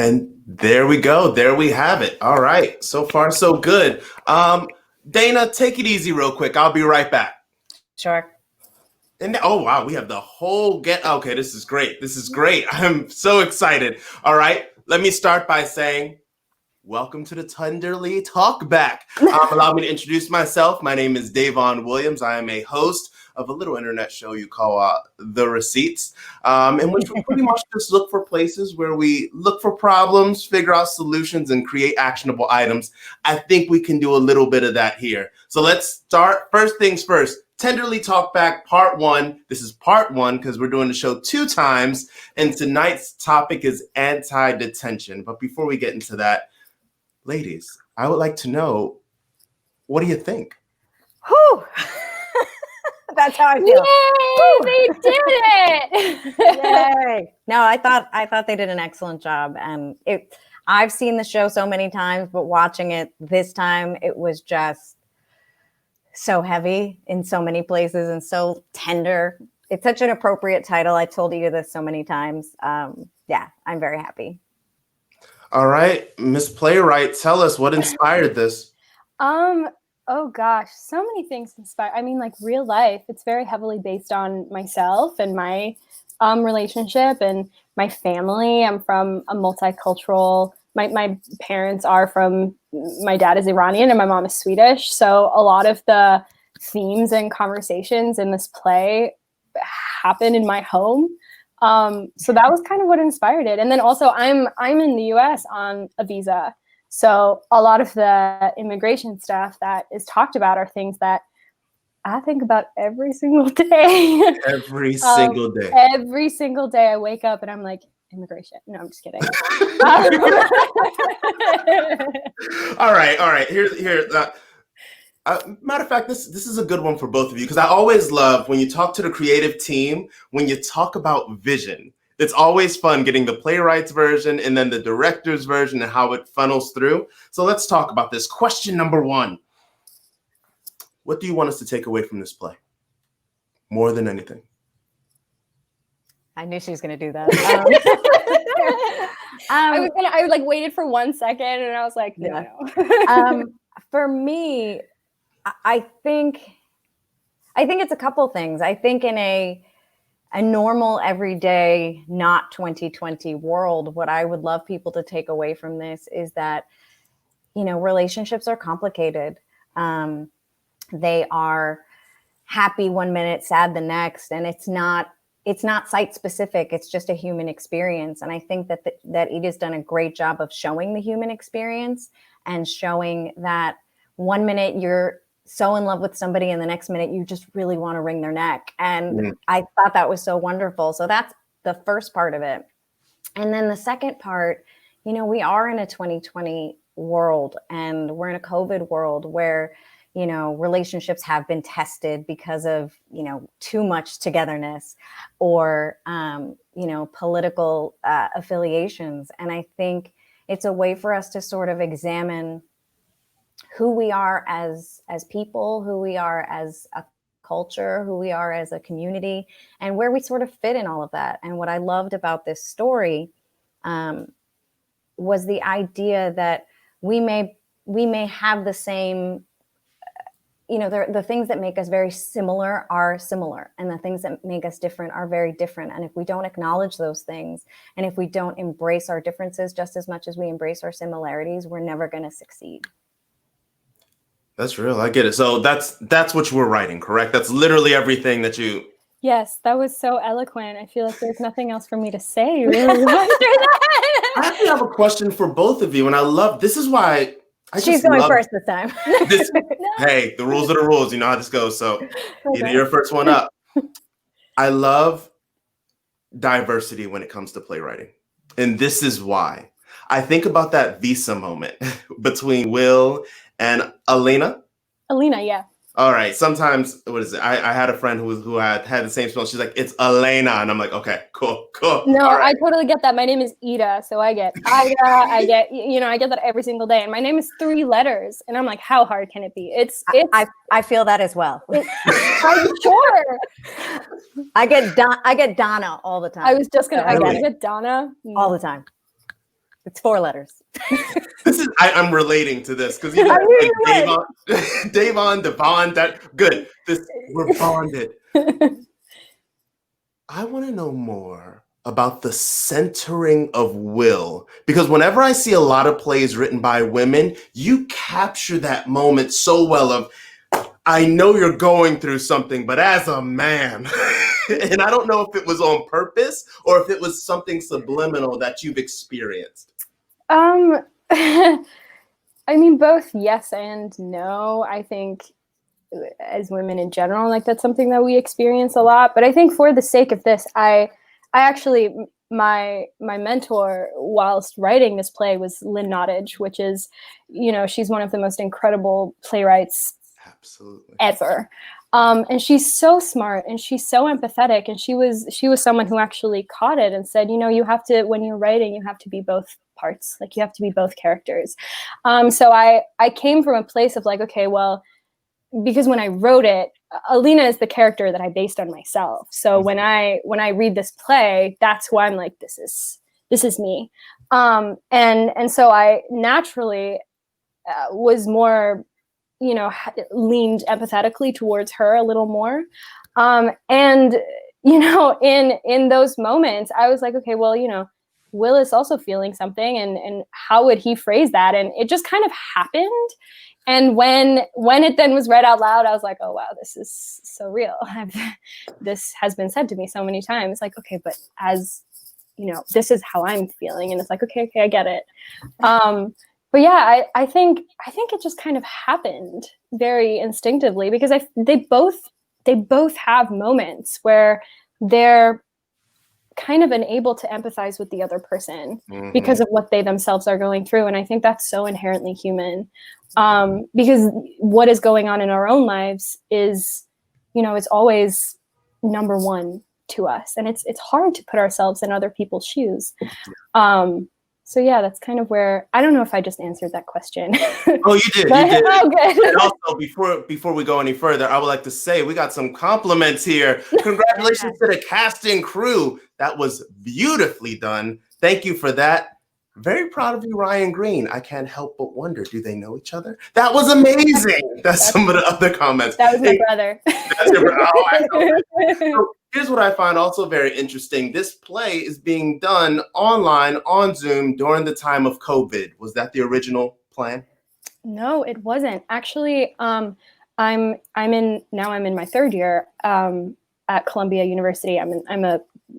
And there we go. There we have it. All right. So far, so good. Dana, take it easy real quick. I'll be right back. Sure. And oh, wow. We have the whole Okay, this is great. This is great. I'm so excited. All right. Let me start by saying, welcome to the Tenderly Talk Back. Allow me to introduce myself. My name is Davon Williams. I am a host of a little internet show you call The Receipts, in which we pretty much just look for places where we look for problems, figure out solutions, and create actionable items. I think we can do a little bit of that here. So let's start. First things first, Tenderly Talk Back Part 1. This is Part 1 because we're doing the show 2 times, and tonight's topic is anti-detention. But before we get into that, ladies, I would like to know, what do you think? Whew. That's how I feel. Yay! They did it! Yay! No, I thought they did an excellent job, and I've seen the show so many times, but watching it this time, it was just so heavy in so many places and so tender. It's such an appropriate title. I told you this so many times. Yeah, I'm very happy. All right, Miss Playwright, tell us what inspired this. Oh gosh, so many things inspire. I mean, like real life, it's very heavily based on myself and my relationship and my family. I'm from a multicultural, my parents are from, my dad is Iranian and my mom is Swedish. So a lot of the themes and conversations in this play happen in my home. So that was kind of what inspired it. And then also I'm in the US on a visa. So a lot of the immigration stuff that is talked about are things that I think about every single day. Every single day. Every single day I wake up and I'm like, immigration. No, I'm just kidding. All right. Here. Matter of fact, this is a good one for both of you, because I always love when you talk to the creative team, when you talk about vision. It's always fun getting the playwright's version and then the director's version and how it funnels through. So let's talk about this. Question number 1. What do you want us to take away from this play? More than anything. I knew she was going to do that. I like waited for 1 second and I was like, no. For me, I think it's a couple things. I think in a normal, everyday, not 2020 world, what I would love people to take away from this is that, relationships are complicated. They are happy one minute, sad the next, and it's not site specific. It's just a human experience. And I think that Ida's done a great job of showing the human experience and showing that one minute you're so in love with somebody and the next minute you just really want to wring their neck. And I thought that was so wonderful. So that's the first part of it. And then the second part, we are in a 2020 world and we're in a COVID world where, relationships have been tested because of, too much togetherness or, political affiliations. And I think it's a way for us to sort of examine who we are as people, who we are as a culture, who we are as a community, and where we sort of fit in all of that. And what I loved about this story was the idea that we may have the same, the things that make us very similar are similar, and the things that make us different are very different. And if we don't acknowledge those things, and if we don't embrace our differences just as much as we embrace our similarities, we're never going to succeed. That's real. I get it. So that's what you were writing, correct? That's literally everything that you... Yes, that was so eloquent. I feel like there's nothing else for me to say, really, after that. I actually have a question for both of you, and I love... This is why... She's going first this time. Hey, the rules are the rules. You know how this goes. So either you're first one up. I love diversity when it comes to playwriting. And this is why. I think about that visa moment between Will and Elena. Elena, yeah. All right. Sometimes, what is it? I had a friend who had the same spell. She's like, it's Elena. And I'm like, okay, cool. No, right. I totally get that. My name is Ida. So I get Ida. I get that every single day. And my name is 3 letters. And I'm like, how hard can it be? I feel that as well. I'm sure. I get Donna all the time. I was just going to, I get Donna. All the time. It's 4 letters. This is I'm relating to this because you know, I knew you like Davon, Devon, that good. We're bonded. I want to know more about the centering of will, because whenever I see a lot of plays written by women, you capture that moment so well of, I know you're going through something, but as a man, and I don't know if it was on purpose or if it was something subliminal that you've experienced. I mean, both yes and no. I think as women in general, like that's something that we experience a lot. But I think for the sake of this, I actually, my mentor whilst writing this play was Lynn Nottage, which is, you know, she's one of the most incredible playwrights Absolutely ever. And she's so smart and she's so empathetic. And she was someone who actually caught it and said, you know, you have to, when you're writing, you have to be both parts. Like you have to be both characters. So I came from a place of like, okay, well, because when I wrote it, Alina is the character that I based on myself. So when I read this play, that's who I'm like, this is me. And so I naturally was more, you know, leaned empathetically towards her a little more. And, you know, in those moments, I was like, okay, well, you know, Will is also feeling something, and how would he phrase that? And it just kind of happened. And when it then was read out loud, I was like, oh, wow, this is so real. This has been said to me so many times. Like, okay, but as, you know, this is how I'm feeling. And it's like, okay, I get it. But yeah, I think it just kind of happened very instinctively because they both have moments where they're kind of unable to empathize with the other person because of what they themselves are going through. And I think that's so inherently human. Because what is going on in our own lives is, you know, it's always number one to us. And it's hard to put ourselves in other people's shoes. So yeah, that's kind of where, I don't know if I just answered that question. Oh, you did. But, You did. oh, good. And also, before we go any further, I would like to say we got some compliments here. Congratulations to the cast and crew. That was beautifully done. Thank you for that. Very proud of you, Ryan Green. I can't help but wonder, do they know each other? That was amazing. That's some of the other comments. That was my brother. That's your brother. Oh, I know. So here's what I find also very interesting. This play is being done online on Zoom during the time of COVID. Was that the original plan? No, it wasn't. Actually, I'm in my third year at Columbia University. I'm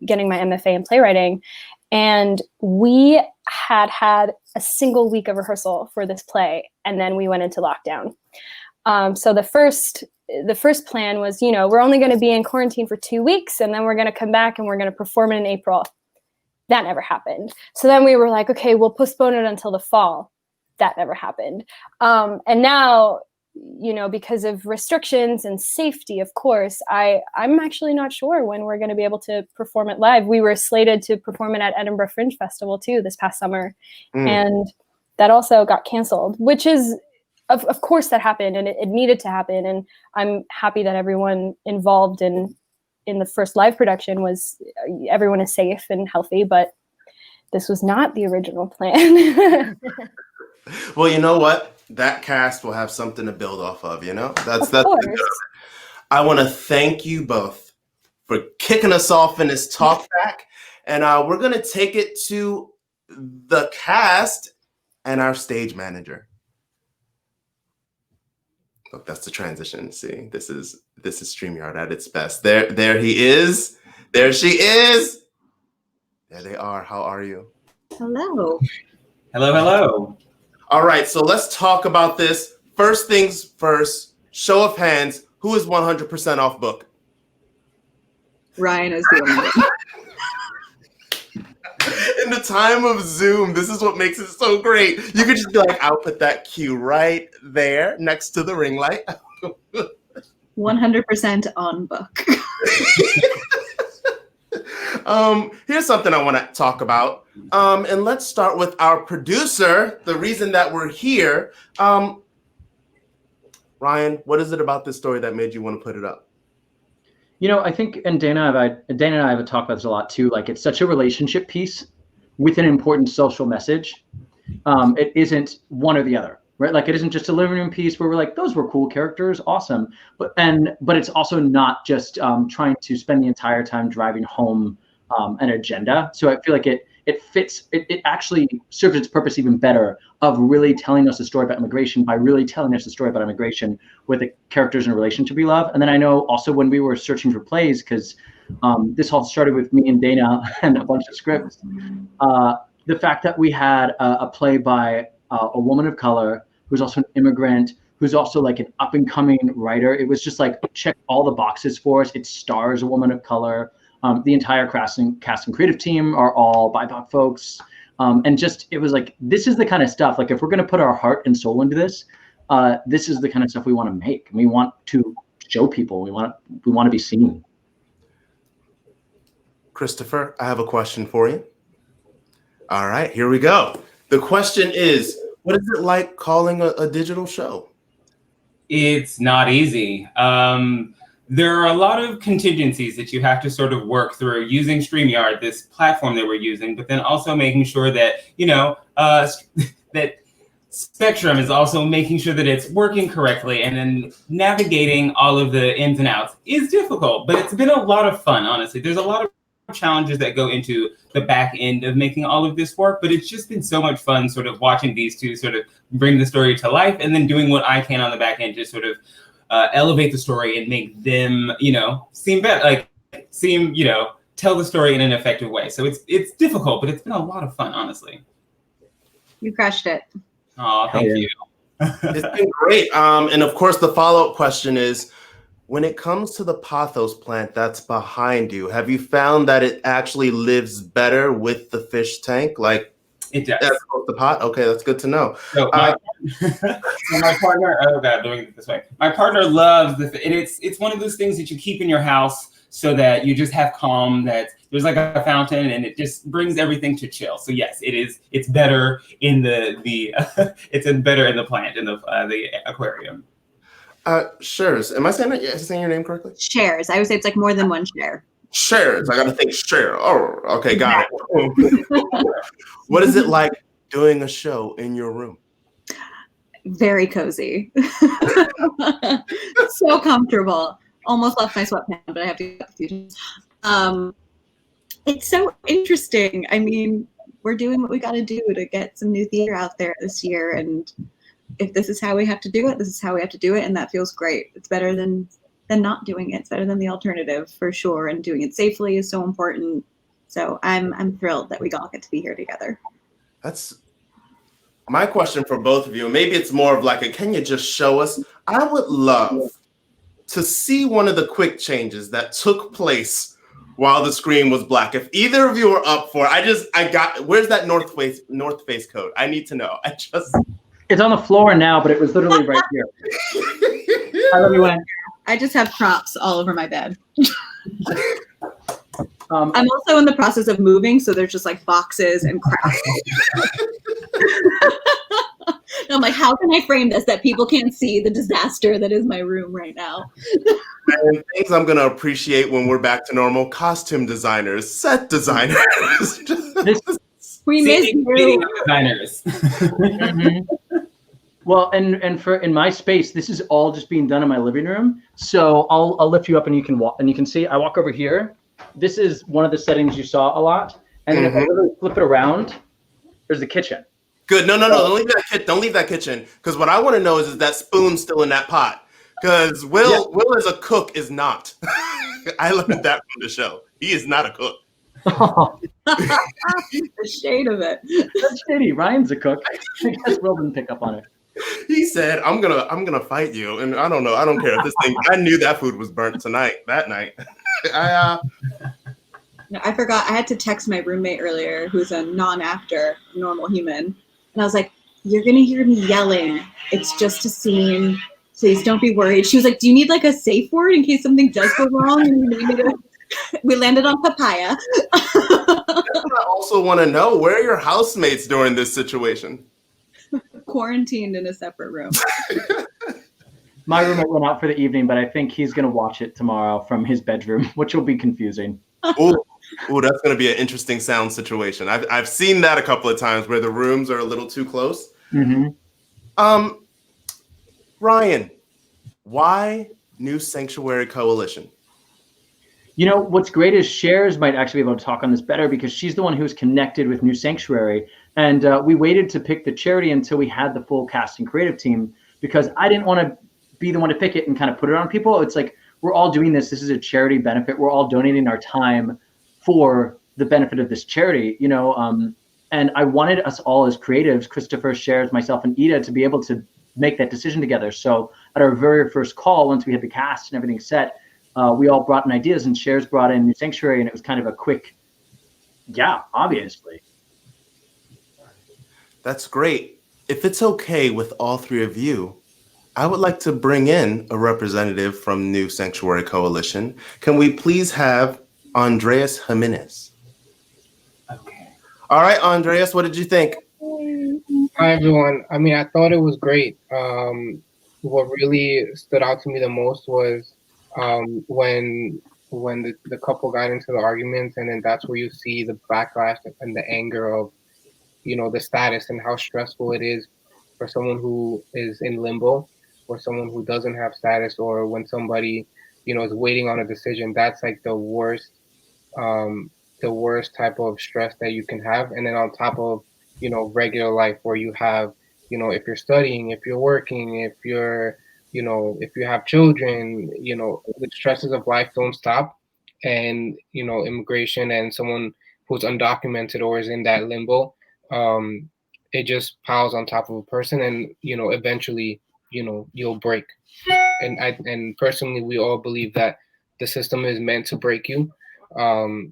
getting my MFA in playwriting, and we had a single week of rehearsal for this play, and then we went into lockdown. So the first plan was, you know, we're only going to be in quarantine for 2 weeks, and then we're going to come back and we're going to perform it in April. That never happened. So then we were like, okay, we'll postpone it until the fall. That never happened. And now, you know, because of restrictions and safety, of course, I'm actually not sure when we're going to be able to perform it live. We were slated to perform it at Edinburgh Fringe Festival too this past summer. And that also got canceled, which is, of course that happened, and it needed to happen. And I'm happy that everyone involved in the first live production everyone is safe and healthy, but this was not the original plan. Well, you know what? That cast will have something to build off of, you know? That's I want to thank you both for kicking us off in this talk back. And we're going to take it to the cast and our stage manager. Look, that's the transition. See, this is StreamYard at its best. There he is. There she is. There they are. How are you? Hello. Hello. All right, so let's talk about this. First things first, show of hands, who is 100% off book? Ryan is the only one. In the time of Zoom, this is what makes it so great. You could just be like, I'll put that cue right there next to the ring light. 100% on book. Here's something I want to talk about. And let's start with our producer, the reason that we're here. Ryan, what is it about this story that made you want to put it up? You know, I think, and Dana and I have talked about this a lot too, like it's such a relationship piece. with an important social message. It isn't one or the other, right? Like it isn't just a living room piece where we're like, those were cool characters, awesome. But it's also not just trying to spend the entire time driving home an agenda. So I feel like it fits, it actually serves its purpose even better of really telling us a story about immigration by really telling us a story about immigration with the characters in relation we love. And then I know also when we were searching for plays, because this all started with me and Dana and a bunch of scripts, the fact that we had a play by a woman of color who's also an immigrant, who's also like an up and coming writer. It was just like, check all the boxes for us. It stars a woman of color. The entire cast and creative team are all BIPOC folks. And just, it was like, this is the kind of stuff, like if we're going to put our heart and soul into this, this is the kind of stuff we want to make. We want to show people, we want to be seen. Christopher, I have a question for you. All right, here we go. The question is, what is it like calling a digital show? It's not easy. There are a lot of contingencies that you have to sort of work through using StreamYard, this platform that we're using, but then also making sure that, that Spectrum is also making sure that it's working correctly, and then navigating all of the ins and outs is difficult, but it's been a lot of fun, honestly. There's a lot of challenges that go into the back end of making all of this work, but it's just been so much fun sort of watching these two sort of bring the story to life, and then doing what I can on the back end to sort of elevate the story and make them, seem better, tell the story in an effective way. So it's difficult, but it's been a lot of fun, honestly. You crushed it. Oh, thank you. It's been great. And of course, the follow-up question is, when it comes to the Pothos plant that's behind you, have you found that it actually lives better with the fish tank? Like, it does. That's the pot? Okay, that's good to know. So my partner, oh God, let me get it this way. My partner loves and it's one of those things that you keep in your house so that you just have calm, that there's like a fountain and it just brings everything to chill. So yes, it's better in the better in the plant, in the aquarium. Shares. Am I saying your name correctly? Shares. I would say it's like more than one share. Shares. I got to think share. Oh, okay, got it. What is it like doing a show in your room? Very cozy. So comfortable. Almost left my sweatpants, but I have to get a few times. It's so interesting. I mean, we're doing what we got to do to get some new theater out there this year, and if this is how we have to do it, this is how we have to do it, and that feels great. It's better than not doing it. It's better than the alternative for sure, and doing it safely is so important. So I'm thrilled that we all get to be here together. That's my question for both of you. Maybe it's more of like can you just show us? I would love to see one of the quick changes that took place while the screen was black. If either of you are up for it, where's that North Face coat? I need to know. It's on the floor now, but it was literally right here. I love you, Anne. I just have props all over my bed. I'm also in the process of moving, so there's just like boxes and crap. I'm like, how can I frame this that people can't see the disaster that is my room right now? And things I'm going to appreciate when we're back to normal: costume designers, set designers. We miss you. Designers. Well, and in my space, this is all just being done in my living room. So I'll lift you up and you can walk, and you can see. I walk over here. This is one of the settings you saw a lot, and then if I really flip it around, there's the kitchen. Good. No. Don't leave that kitchen, because what I want to know is that spoon still in that pot? Because Will as a cook is not. I learned that from the show. He is not a cook. The shade of it. That's shady. Ryan's a cook. I guess Will didn't pick up on it. He said, I'm gonna fight you. And I don't know. I don't care if this thing, I knew that food was burnt that night. I forgot. I had to text my roommate earlier, who's a non-actor, normal human. And I was like, you're going to hear me yelling. It's just a scene. Please don't be worried. She was like, do you need like a safe word in case something does go wrong? And we landed on papaya. I also want to know, where are your housemates during this situation? Quarantined in a separate room. My roommate went out for the evening, but I think he's going to watch it tomorrow from his bedroom, which will be confusing. Ooh, Ooh, that's going to be an interesting sound situation. I've seen that a couple of times where the rooms are a little too close. Mm-hmm. Ryan, why New Sanctuary Coalition? You know, what's great is Shares might actually be able to talk on this better because she's the one who's connected with New Sanctuary. And we waited to pick the charity until we had the full cast and creative team because I didn't want to be the one to pick it and kind of put it on people. It's like, we're all doing this. This is a charity benefit. We're all donating our time for the benefit of this charity, you know. And I wanted us all as creatives, Christopher, Shares, myself, and Ida, to be able to make that decision together. So at our very first call, once we had the cast and everything set, we all brought in ideas, and Shares brought in New Sanctuary, and it was kind of a quick, yeah, obviously. That's great. If it's okay with all three of you, I would like to bring in a representative from New Sanctuary Coalition. Can we please have Andreas Jimenez? Okay. All right, Andreas, what did you think? Hi, everyone. I mean, I thought it was great. What really stood out to me the most was when the couple got into the arguments, and then that's where you see the backlash and the anger of, you know, the status and how stressful it is for someone who is in limbo, or someone who doesn't have status, or when somebody, you know, is waiting on a decision. That's like the worst type of stress that you can have. And then on top of, you know, regular life where you have, you know, if you're studying, if you're working, if you're, you know, if you have children, you know, the stresses of life don't stop. And, you know, immigration and someone who's undocumented or is in that limbo, it just piles on top of a person, and, you know, eventually, you know, you'll break. And personally, we all believe that the system is meant to break you,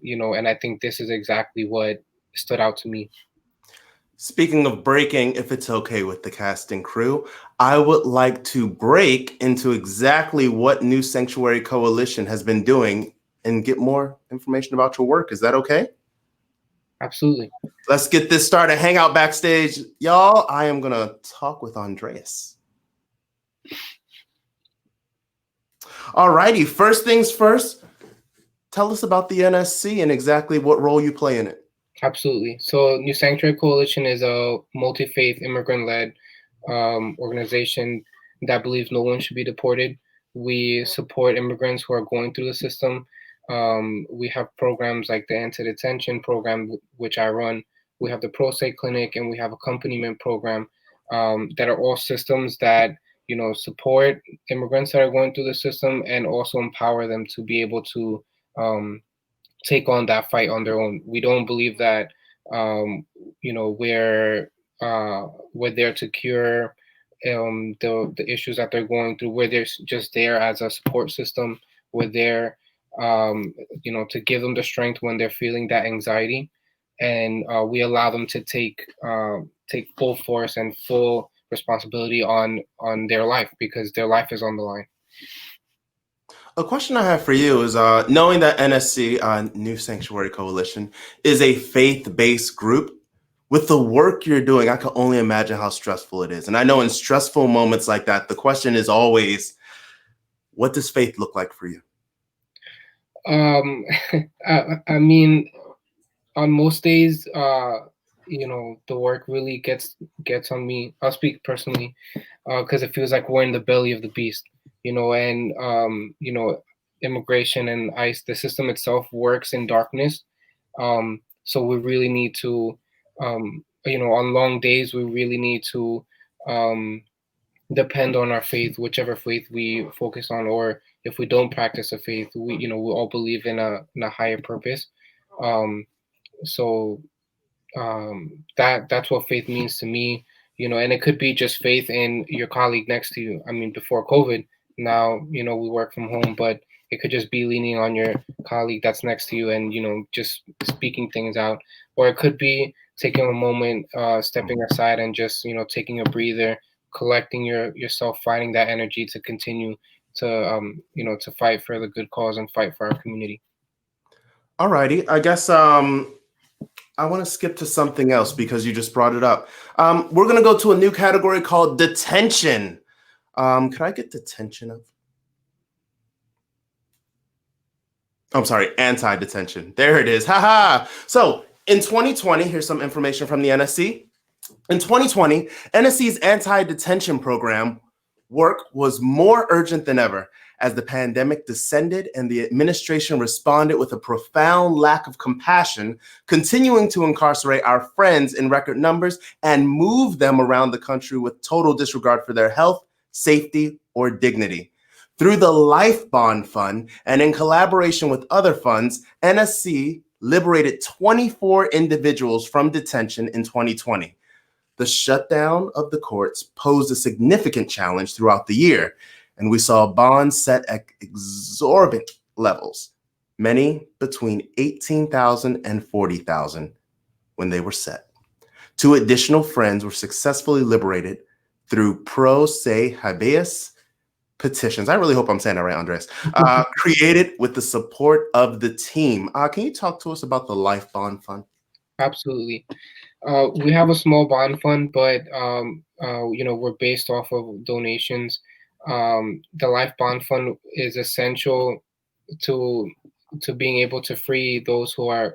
you know, and I think this is exactly what stood out to me. Speaking of breaking, if it's okay with the cast and crew, I would like to break into exactly what New Sanctuary Coalition has been doing and get more information about your work. Is that okay? Absolutely. Let's get this started. Hang out backstage. Y'all, I am going to talk with Andreas. All righty. First things first, tell us about the NSC and exactly what role you play in it. Absolutely. So New Sanctuary Coalition is a multi-faith, immigrant-led organization that believes no one should be deported. We support immigrants who are going through the system. We have programs like the anti-detention program, which I run. We have the Pro Se Clinic, and we have accompaniment program that are all systems that, you know, support immigrants that are going through the system and also empower them to be able to take on that fight on their own. We don't believe that, you know, we're there to cure the issues that they're going through. We're just there as a support system. We're there, you know, to give them the strength when they're feeling that anxiety, and we allow them to take full force and full responsibility on their life, because their life is on the line. A question I have for you is, knowing that NSC, New Sanctuary Coalition, is a faith-based group, with the work you're doing, I can only imagine how stressful it is. And I know in stressful moments like that, the question is always, what does faith look like for you? I mean, on most days, you know, the work really gets on me. I'll speak personally, because it feels like we're in the belly of the beast, you know, and, you know, immigration and ICE, the system itself works in darkness. So we really need to, you know, on long days, we really need to depend on our faith, whichever faith we focus on, or if we don't practice a faith, we, you know, we all believe in a higher purpose. So that's what faith means to me, you know, and it could be just faith in your colleague next to you. I mean, before COVID, now, you know, we work from home, but it could just be leaning on your colleague that's next to you and, you know, just speaking things out. Or it could be taking a moment, stepping aside and just, you know, taking a breather, collecting yourself, finding that energy to continue to, you know, to fight for the good cause and fight for our community. All righty. I guess I want to skip to something else because you just brought it up. We're going to go to a new category called detention. Could I get detention up? I'm sorry, anti-detention. There it is. Haha. So in 2020, here's some information from the NSC. In 2020, NSC's anti-detention program work was more urgent than ever as the pandemic descended and the administration responded with a profound lack of compassion, continuing to incarcerate our friends in record numbers and move them around the country with total disregard for their health, safety, or dignity. Through the Life Bond Fund and in collaboration with other funds, NSC liberated 24 individuals from detention in 2020. The shutdown of the courts posed a significant challenge throughout the year, and we saw bonds set at exorbitant levels, many between $18,000 and $40,000 when they were set. 2 additional friends were successfully liberated through pro se habeas petitions. I really hope I'm saying that right, Andres. Created with the support of the team. Can you talk to us about the Life Bond Fund? Absolutely. We have a small bond fund, but we're based off of donations. The Life Bond Fund is essential to being able to free those who are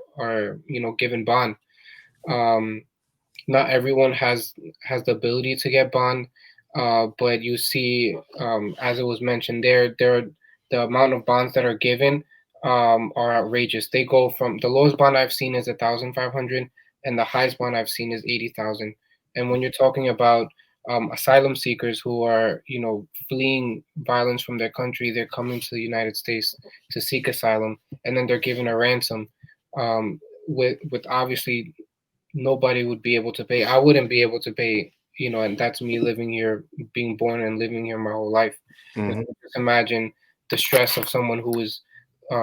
given bond. Not everyone has the ability to get bond, but you see, as it was mentioned, the amount of bonds that are given are outrageous. They go from the lowest bond I've seen is 1,500, and the highest bond I've seen is 80,000. And when you're talking about asylum seekers who are, fleeing violence from their country, they're coming to the United States to seek asylum, and then they're given a ransom. With obviously nobody would be able to pay. I wouldn't be able to pay, and that's me living here, being born and living here my whole life. Mm-hmm. Just imagine the stress of someone who is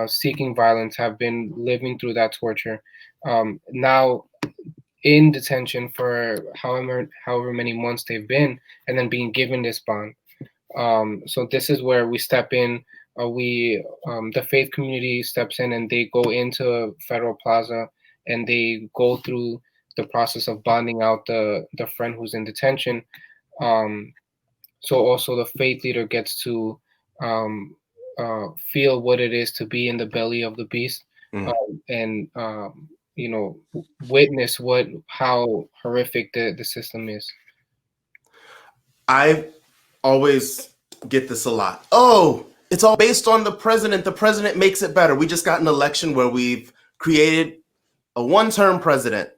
seeking violence, have been living through that torture. Now in detention for however many months they've been, and then being given this bond. So this is where we step in. The faith community steps in, and they go into Federal Plaza, and they go through the process of bonding out the friend who's in detention. So also the faith leader gets to feel what it is to be in the belly of the beast, and witness how horrific the system is. I always get this a lot. Oh, it's all based on the president. The president makes it better. We just got an election where we've created a one-term president.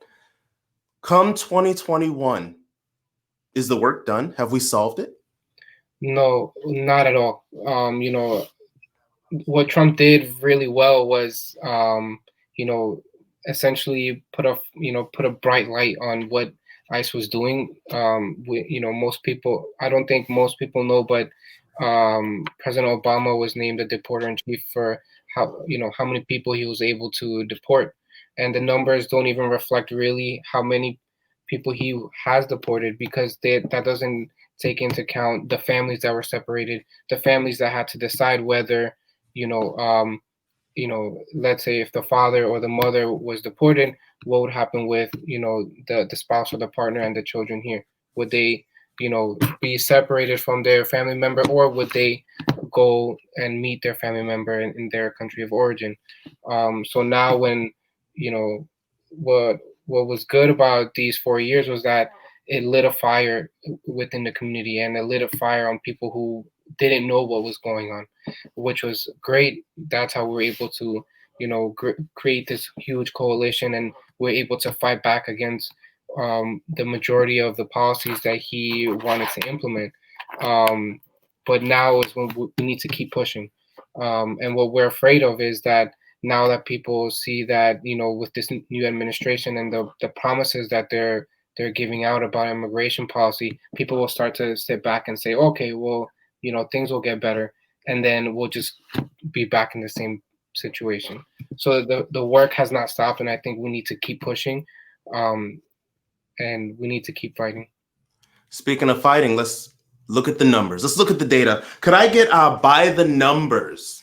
Come 2021, is the work done? Have we solved it? No, not at all. What Trump did really well was, essentially put a bright light on what ICE was doing. Most people, I don't think most people know, but President Obama was named the deporter in chief for how many people he was able to deport, and the numbers don't even reflect really how many people he has deported, because that doesn't take into account the families that were separated, the families that had to decide whether let's say if the father or the mother was deported, what would happen with, the spouse or the partner and the children here? Would they, be separated from their family member, or would they go and meet their family member in their country of origin? So now when, what was good about these 4 years was that it lit a fire within the community, and it lit a fire on people who didn't know what was going on, which was great. That's how we were able to, create this huge coalition, and we're able to fight back against the majority of the policies that he wanted to implement. But now is when we need to keep pushing. And what we're afraid of is that now that people see that, with this new administration and the promises that they're giving out about immigration policy, people will start to sit back and say, okay, well, things will get better, and then we'll just be back in the same situation. So the work has not stopped, and I think we need to keep pushing, and we need to keep fighting. Speaking of fighting, let's look at the numbers. Let's look at the data. Could I get by the numbers?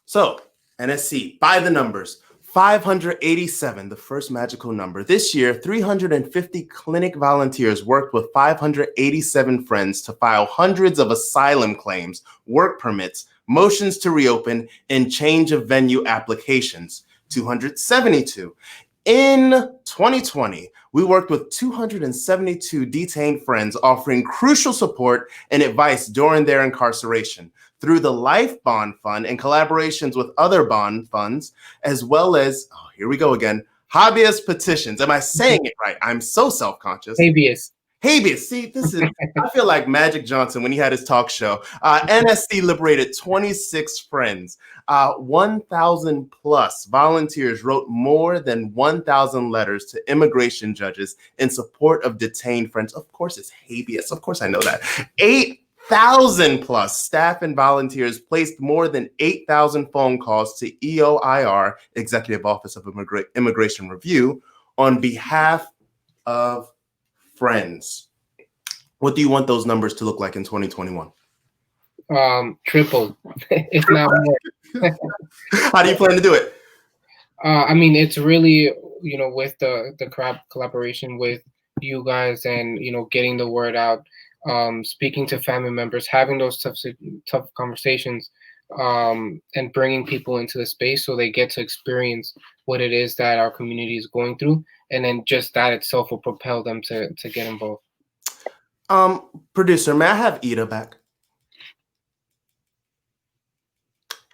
So NSC, by the numbers. 587, the first magical number. This year, 350 clinic volunteers worked with 587 friends to file hundreds of asylum claims, work permits, motions to reopen, and change of venue applications, 272. In 2020, we worked with 272 detained friends, offering crucial support and advice during their incarceration through the Life Bond Fund and collaborations with other bond funds, as well as, oh, here we go again, habeas petitions. Am I saying it right? I'm so self-conscious. Habeas. Habeas. See, this is, I feel like Magic Johnson when he had his talk show. NSC liberated 26 friends. 1,000 plus volunteers wrote more than 1,000 letters to immigration judges in support of detained friends. Of course, it's habeas. Of course, I know that. 8,000 plus staff and volunteers placed more than 8,000 phone calls to EOIR, Executive Office of Immigration Review, on behalf of friends. What do you want those numbers to look like in 2021? Triple, if not more. How do you plan to do it? I mean, it's really, with the collaboration with you guys and, getting the word out, speaking to family members, having those tough conversations, and bringing people into the space so they get to experience what it is that our community is going through. And then just that itself will propel them to get involved. Producer, may I have Ida back?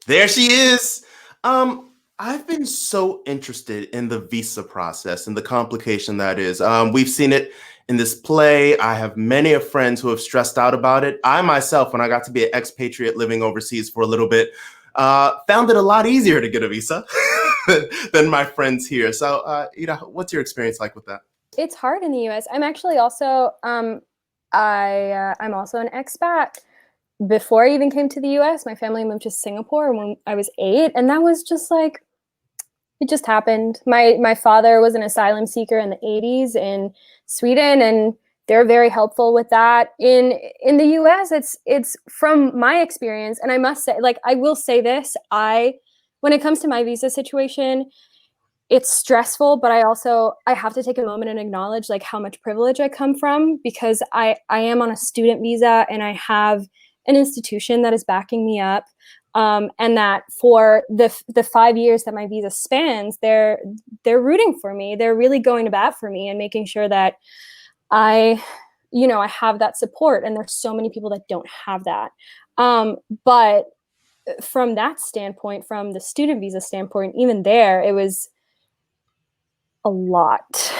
There she is. I've been so interested in the visa process and the complication that is. We've seen it in this play. I have many of friends who have stressed out about it. I myself, when I got to be an expatriate living overseas for a little bit, found it a lot easier to get a visa than my friends here. So, what's your experience like with that? It's hard in the U.S. I'm actually also, I'm also an expat. Before I even came to the U.S., my family moved to Singapore when I was 8, and that was just like, it just happened. My father was an asylum seeker in the 80s in Sweden, and they're very helpful with that. In the U.S., it's from my experience, and I must say, I will say this, when it comes to my visa situation, it's stressful, but I have to take a moment and acknowledge how much privilege I come from, because I am on a student visa and I have an institution that is backing me up, and that for the 5 years that my visa spans, they're rooting for me. They're really going to bat for me and making sure that I have that support. And there's so many people that don't have that. But from that standpoint, from the student visa standpoint, even there, it was a lot.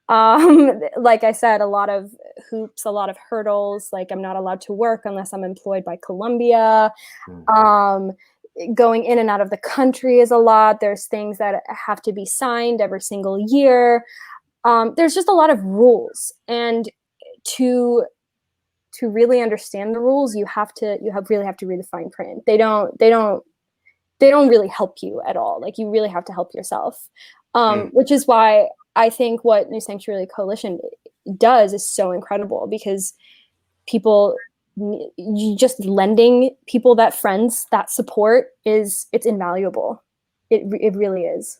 Like I said, a lot of hoops, a lot of hurdles. I'm not allowed to work unless I'm employed by Colombia. Going in and out of the country is a lot. There's things that have to be signed every single year. There's just a lot of rules, and to really understand the rules, you really have to read the fine print. They don't really help you at all. You really have to help yourself. Which is why I think what New Sanctuary Coalition does is so incredible, because just lending people that support it's invaluable. It really is.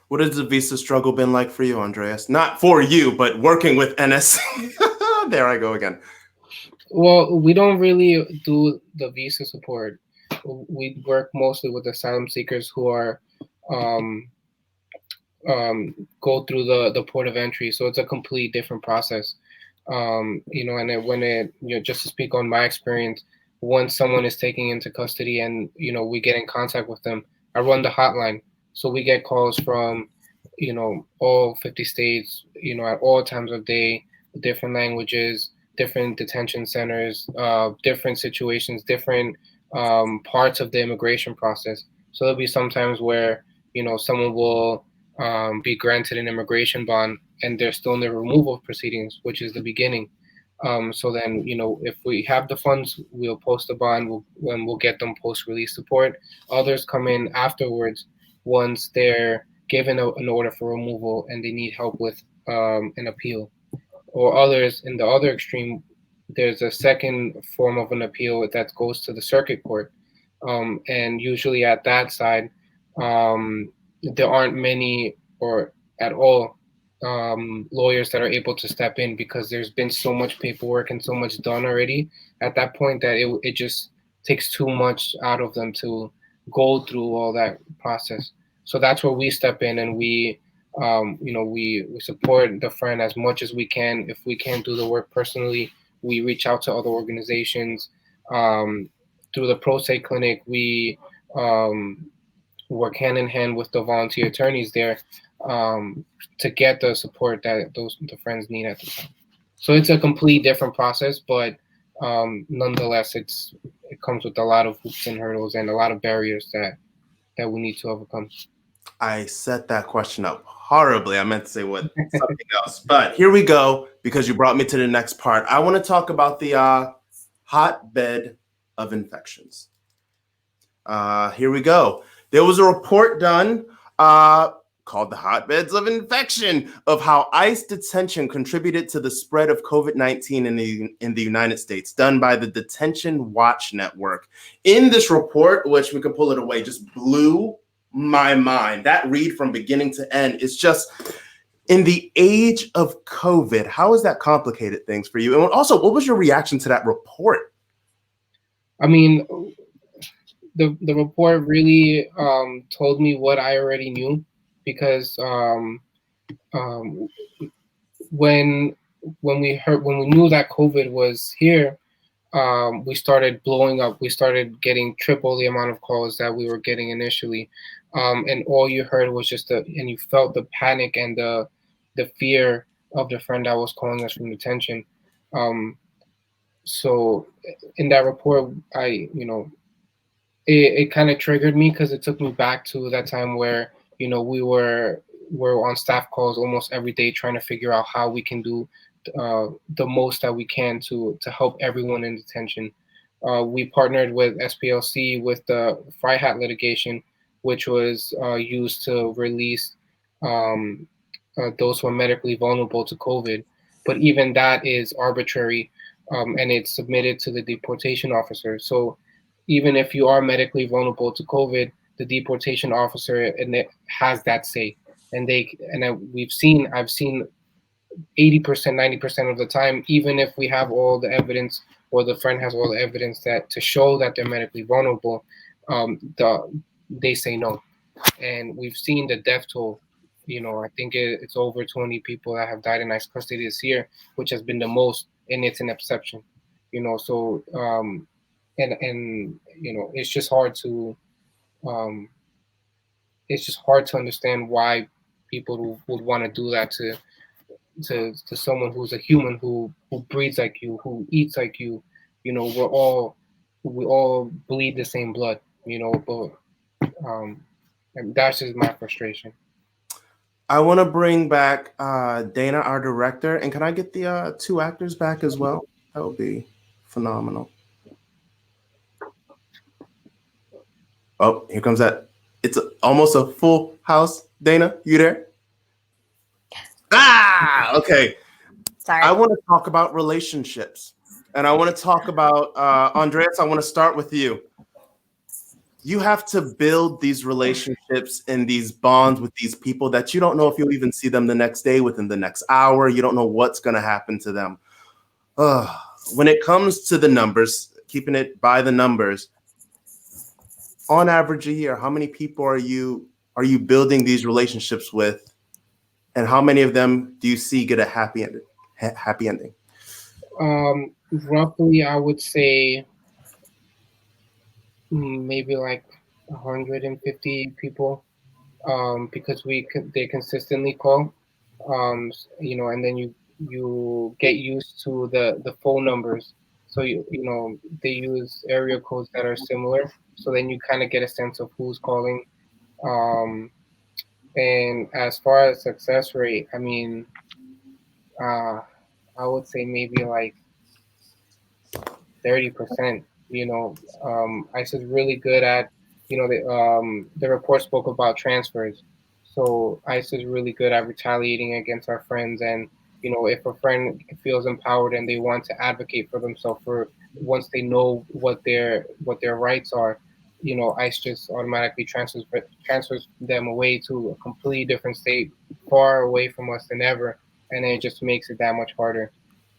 What has the visa struggle been like for you, Andreas? Not for you, but working with NSC. There I go again. Well, we don't really do the visa support. We work mostly with asylum seekers who are go through the port of entry, so it's a complete different process. And just to speak on my experience, once someone is taken into custody and we get in contact with them, I run the hotline, so we get calls from all 50 states, at all times of day, different languages, different detention centers, different situations, different parts of the immigration process. So there'll be sometimes where someone will be granted an immigration bond and they're still in the removal proceedings, which is the beginning. So then, if we have the funds, we'll post a bond, we'll get them post-release support. Others come in afterwards once they're given an order for removal and they need help with an appeal. Or others, in the other extreme, there's a second form of an appeal that goes to the circuit court. And usually at that side, there aren't many or at all lawyers that are able to step in, because there's been so much paperwork and so much done already at that point that it just takes too much out of them to go through all that process. So that's where we step in, and we we support the friend as much as we can. If we can't do the work personally, we reach out to other organizations. Through the Pro Se Clinic, we work hand in hand with the volunteer attorneys there, to get the support that the friends need at the time. So it's a complete different process, but nonetheless, it comes with a lot of hoops and hurdles and a lot of barriers that we need to overcome. I set that question up horribly. I meant to say something else, but here we go, because you brought me to the next part. I want to talk about the hotbed of infections. Here we go. There was a report done called The Hotbeds of Infection, of how ICE detention contributed to the spread of COVID-19 in the United States, done by the Detention Watch Network. In this report, which we could pull it away, just blew my mind. That read from beginning to end is just, in the age of COVID, how has that complicated things for you? And also, what was your reaction to that report? I mean, the report really told me what I already knew, because when we knew that COVID was here, we started blowing up. We started getting triple the amount of calls that we were getting initially, and all you heard was and you felt the panic and the fear of the friend that was calling us from detention. So in that report, it kind of triggered me, because it took me back to that time where we were on staff calls almost every day, trying to figure out how we can do the most that we can to help everyone in detention. We partnered with SPLC with the Fry Hat litigation, which was used to release those who are medically vulnerable to COVID. But even that is arbitrary, and it's submitted to the deportation officer. So even if you are medically vulnerable to COVID, the deportation officer and it has that say. And I've seen 80%, 90% of the time, even if we have all the evidence, or the friend has all the evidence to show that they're medically vulnerable, they say no. And we've seen the death toll. I think it's over 20 people that have died in ICE custody this year, which has been the most, and it's an exception. So and it's just hard to understand why people would want to do that to someone who's a human, who breathes like you, who eats like you. We all bleed the same blood, but and that's just my frustration. I want to bring back Dana, our director, and can I get the two actors back as well? That would be phenomenal. Oh, here comes that. It's almost a full house. Dana, you there? Ah, okay. Sorry. I want to talk about relationships, and I want to talk about Andreas. I want to start with you. You have to build these relationships and these bonds with these people that you don't know if you'll even see them the next day, within the next hour. You don't know what's going to happen to them. When it comes to the numbers, keeping it by the numbers, on average a year, how many people are you building these relationships with, and how many of them do you see get a happy ending? Roughly, I would say maybe like 150 people, because they consistently call, and then you get used to the phone numbers. So they use area codes that are similar. So then you kind of get a sense of who's calling. And as far as success rate, I mean, I would say maybe like 30%. ICE is really good at, the report spoke about transfers. So ICE is really good at retaliating against our friends. And, if a friend feels empowered and they want to advocate for themselves, once they know what their rights are, ICE just automatically transfers them away to a completely different state, far away from us than ever. And it just makes it that much harder.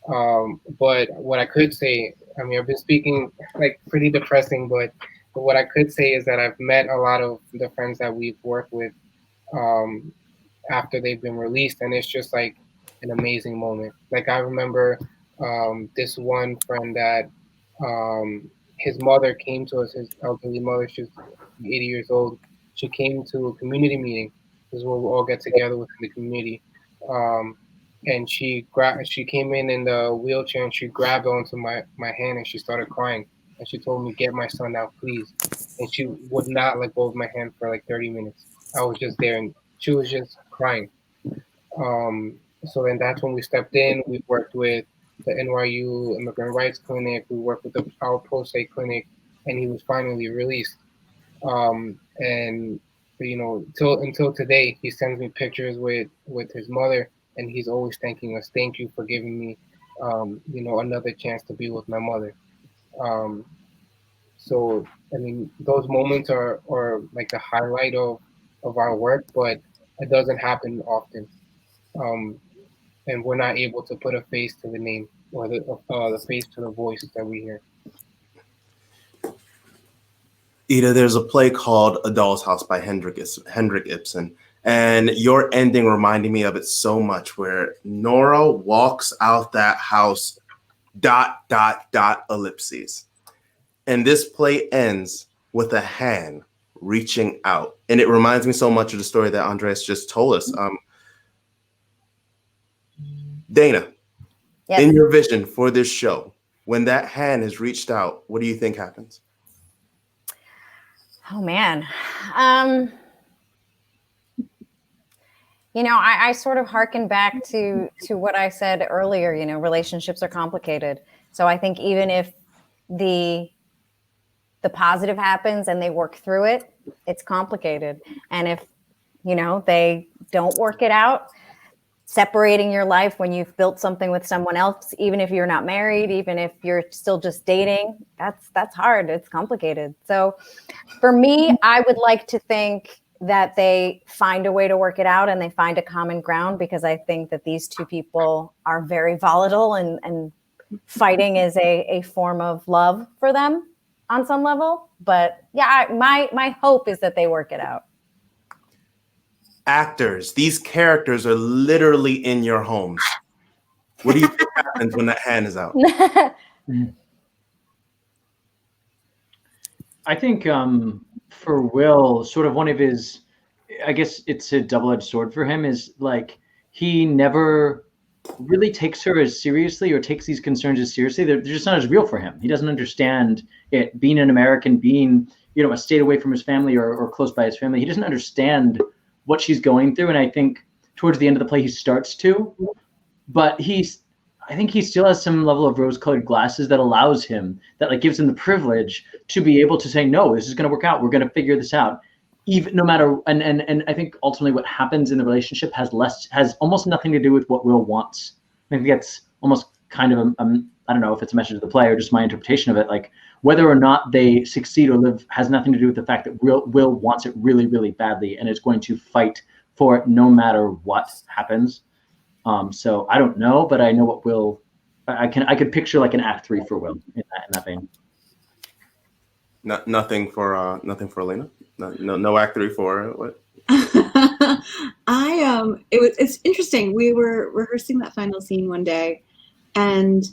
But what I could say, I mean, I've been speaking like pretty depressing, but what I could say is that I've met a lot of the friends that we've worked with um, after they've been released, and it's just like an amazing moment. Like I remember this one friend that his mother came to us, his elderly mother, she's 80 years old. She came to a community meeting. This is where we all get together within the community. Um, and she came in the wheelchair and she grabbed onto my hand and she started crying. And she told me, "Get my son out, please." And she would not let go of my hand for like 30 minutes. I was just there and she was just crying. So then that's when we stepped in. We worked with the NYU Immigrant Rights Clinic. We worked with our Pro Se clinic, and he was finally released. And you know, until today, he sends me pictures with his mother, and he's always thanking us. "Thank you for giving me, you know, another chance to be with my mother." Um, so I mean, those moments are like the highlight of our work, but it doesn't happen often. Um, and we're not able to put a face to the name or the face to the voice that we hear. Ida, there's a play called A Doll's House by Hendrik Ibsen, and your ending reminded me of it so much, where Nora walks out that house, ... ellipses. And this play ends with a hand reaching out. And it reminds me so much of the story that Andres just told us. Dana, Yes. in your vision for this show, when that hand is reached out, what do you think happens? Oh man. You know, I sort of harken back to what I said earlier. You know, relationships are complicated. So I think even if the positive happens and they work through it, it's complicated. And if, you know, they don't work it out, separating your life when you've built something with someone else, even if you're not married, even if you're still just dating, that's hard. It's complicated. So for me, I would like to think that they find a way to work it out and they find a common ground, because I think that these two people are very volatile, and fighting is a form of love for them on some level. But yeah, my hope is that they work it out. Actors, these characters are literally in your homes. What do you think happens when that hand is out? I think for Will, sort of one of his, I guess it's a double-edged sword for him, is like he never really takes her as seriously or takes these concerns as seriously. They're just not as real for him. He doesn't understand it, being an American, being, you know, a state away from his family or close by his family. He doesn't understand what she's going through. And I think towards the end of the play, he starts to, but I think he still has some level of rose-colored glasses that allows him, that like gives him the privilege to be able to say, no, this is going to work out. We're going to figure this out. Even no matter, and I think ultimately what happens in the relationship has almost nothing to do with what Will wants. I think that's almost kind of I don't know if it's a message of the play or just my interpretation of it. Like whether or not they succeed or live has nothing to do with the fact that Will wants it really, really badly and is going to fight for it no matter what happens. So I don't know, but I know what Will. I could picture like an act 3 for Will in that vein. Nothing for Elena. No act 3 for what? It's interesting. We were rehearsing that final scene one day, and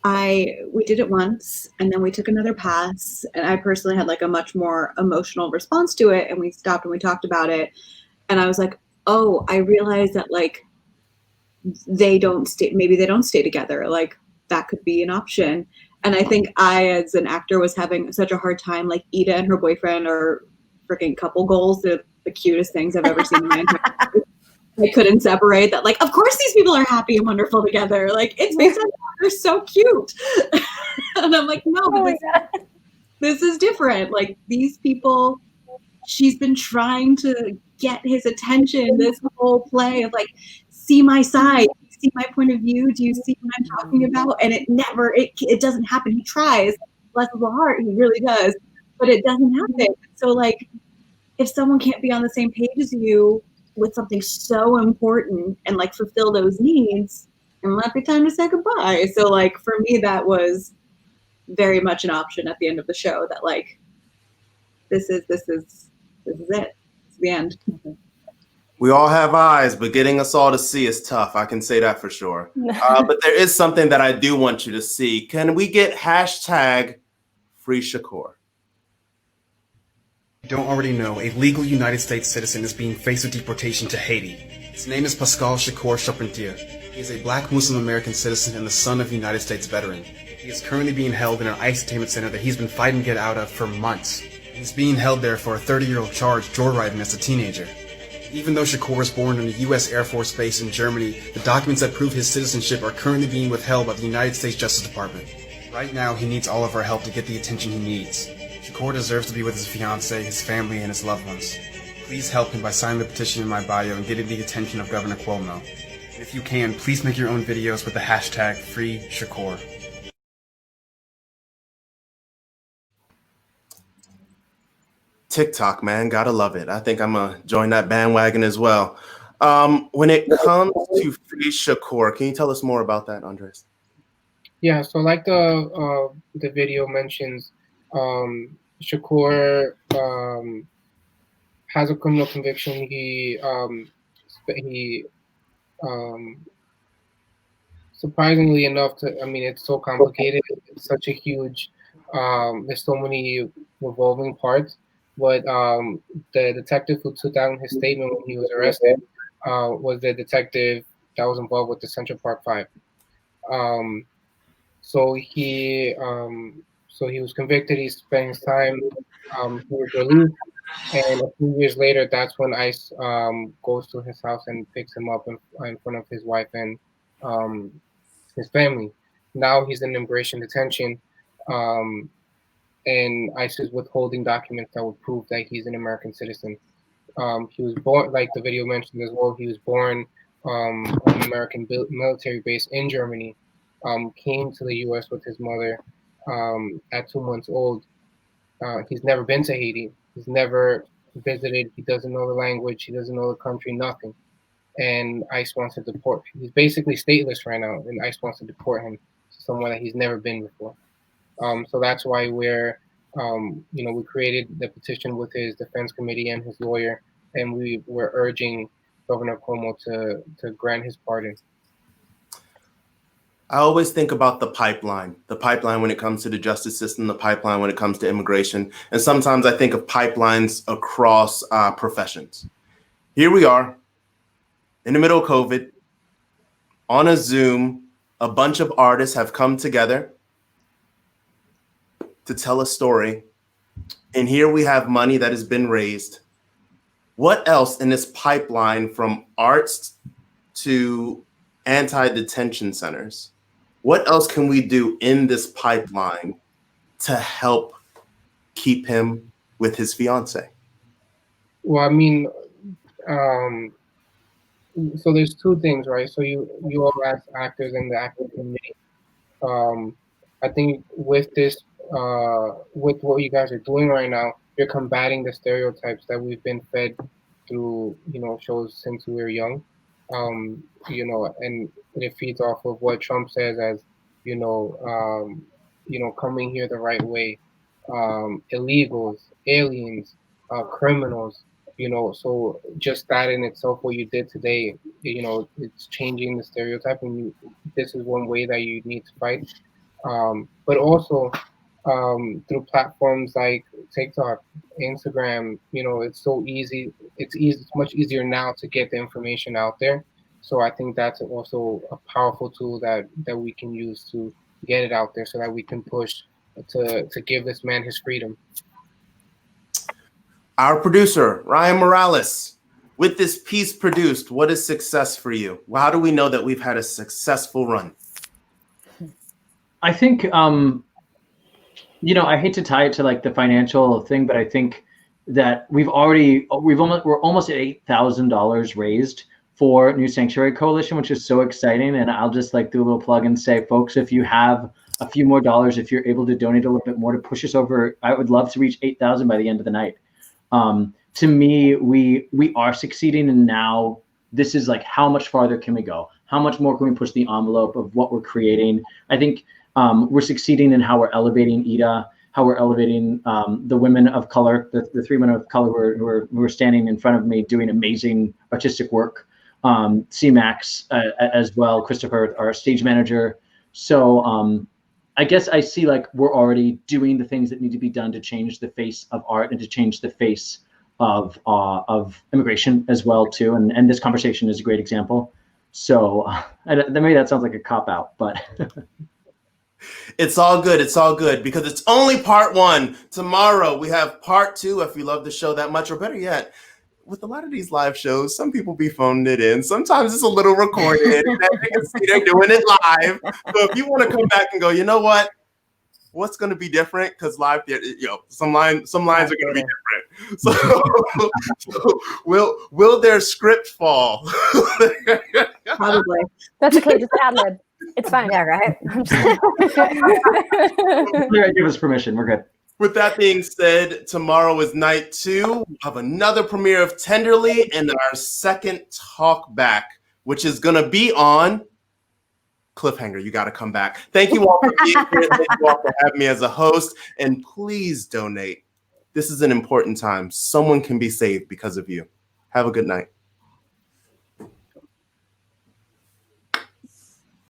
we did it once, and then we took another pass, and I personally had like a much more emotional response to it, and we stopped and we talked about it, and I was like, oh, I realized that like maybe they don't stay together. Like that could be an option. And I think I, as an actor, was having such a hard time. Like Ida and her boyfriend are freaking couple goals. They're the cutest things I've ever seen in my entire life. I couldn't separate that. Like, of course these people are happy and wonderful together. Like, it's based on they're so cute. And I'm like, no, but this is different. Like these people, she's been trying to get his attention this whole play of like, see my side, see my point of view, do you see what I'm talking about? And it doesn't happen. He tries, bless his heart, he really does, but it doesn't happen. So like, if someone can't be on the same page as you with something so important and like fulfill those needs, it might be time to say goodbye. So like for me, that was very much an option at the end of the show. That like this is it. It's the end. We all have eyes, but getting us all to see is tough. I can say that for sure. But there is something that I do want you to see. Can we get hashtag Free Shakur? You don't already know, a legal United States citizen is being faced with deportation to Haiti. His name is Pascal Shakur Charpentier. He is a black Muslim American citizen and the son of a United States veteran. He is currently being held in an ICE detainment center that he's been fighting to get out of for months. He's being held there for a 30-year-old charge joyriding as a teenager. Even though Shakur was born on a U.S. Air Force base in Germany, the documents that prove his citizenship are currently being withheld by the United States Justice Department. Right now, he needs all of our help to get the attention he needs. Shakur deserves to be with his fiancée, his family, and his loved ones. Please help him by signing the petition in my bio and getting the attention of Governor Cuomo. And if you can, please make your own videos with the hashtag #FreeShakur. TikTok, man, gotta love it. I think I'm gonna join that bandwagon as well. When it comes to Free Shakur, can you tell us more about that, Andres? Yeah, so like the video mentions, Shakur has a criminal conviction. He surprisingly enough, it's so complicated. It's such a huge. There's so many revolving parts. But the detective who took down his statement when he was arrested was the detective that was involved with the Central Park Five. So he was convicted. He spent his time. He was released, and a few years later, that's when ICE goes to his house and picks him up in front of his wife and his family. Now he's in immigration detention. And ICE is withholding documents that would prove that he's an American citizen. He was born, like the video mentioned as well, he was born on an American military base in Germany, came to the US with his mother at 2 months old. He's never been to Haiti. He's never visited. He doesn't know the language. He doesn't know the country, nothing. And ICE wants to deport him. He's basically stateless right now, and ICE wants to deport him to somewhere that he's never been before. So that's why we created the petition with his defense committee and his lawyer, and we were urging Governor Cuomo to grant his pardon. I always think about the pipeline when it comes to the justice system, the pipeline when it comes to immigration. And sometimes I think of pipelines across professions. Here we are in the middle of COVID on a Zoom. A bunch of artists have come together to tell a story. And here we have money that has been raised. What else in this pipeline, from arts to anti-detention centers, what else can we do in this pipeline to help keep him with his fiance? Well, so there's two things, right? So you all as actors in the acting community, I think with this, with what you guys are doing right now, you're combating the stereotypes that we've been fed through, shows since we were young, and it feeds off of what Trump says as, coming here the right way, illegals, aliens, criminals, so just that in itself, what you did today, it's changing the stereotype, and this is one way that you need to fight. But also through platforms like TikTok, Instagram, it's so easy. It's much easier now to get the information out there. So I think that's also a powerful tool that we can use to get it out there, so that we can push to give this man his freedom. Our producer, Ryan Morales, with this piece produced, what is success for you? Well, how do we know that we've had a successful run? I think, I hate to tie it to like the financial thing, but I think that we're almost at $8,000 raised for New Sanctuary Coalition, which is so exciting. And I'll just like do a little plug and say, folks, if you have a few more dollars, if you're able to donate a little bit more to push us over, I would love to reach 8,000 by the end of the night. To me, we are succeeding, and now this is like, how much farther can we go? How much more can we push the envelope of what we're creating? I think we're succeeding in how we're elevating Ida, how we're elevating the women of color, the 3 women of color who are standing in front of me doing amazing artistic work. C-Max as well, Christopher, our stage manager. So I guess I see like we're already doing the things that need to be done to change the face of art and to change the face of immigration as well too. And this conversation is a great example. So maybe that sounds like a cop-out, but it's all good. It's all good because it's only part 1. Tomorrow we have part 2 if you love the show that much, or better yet, with a lot of these live shows, some people be phoning it in. Sometimes it's a little recorded. And you can see they're doing it live. So if you want to come back and go, you know what? What's going to be different? Because live theater, some lines are going to be different. So will their script fall? Probably. That's okay. Just ad lib. It's fine. Yeah, right. give us permission. We're good. With that being said, tomorrow is night 2 of another premiere of Tenderly and our second talk back, which is going to be on Cliffhanger. You got to come back. Thank you all for being here. Thank you all for having me as a host. And please donate. This is an important time. Someone can be saved because of you. Have a good night.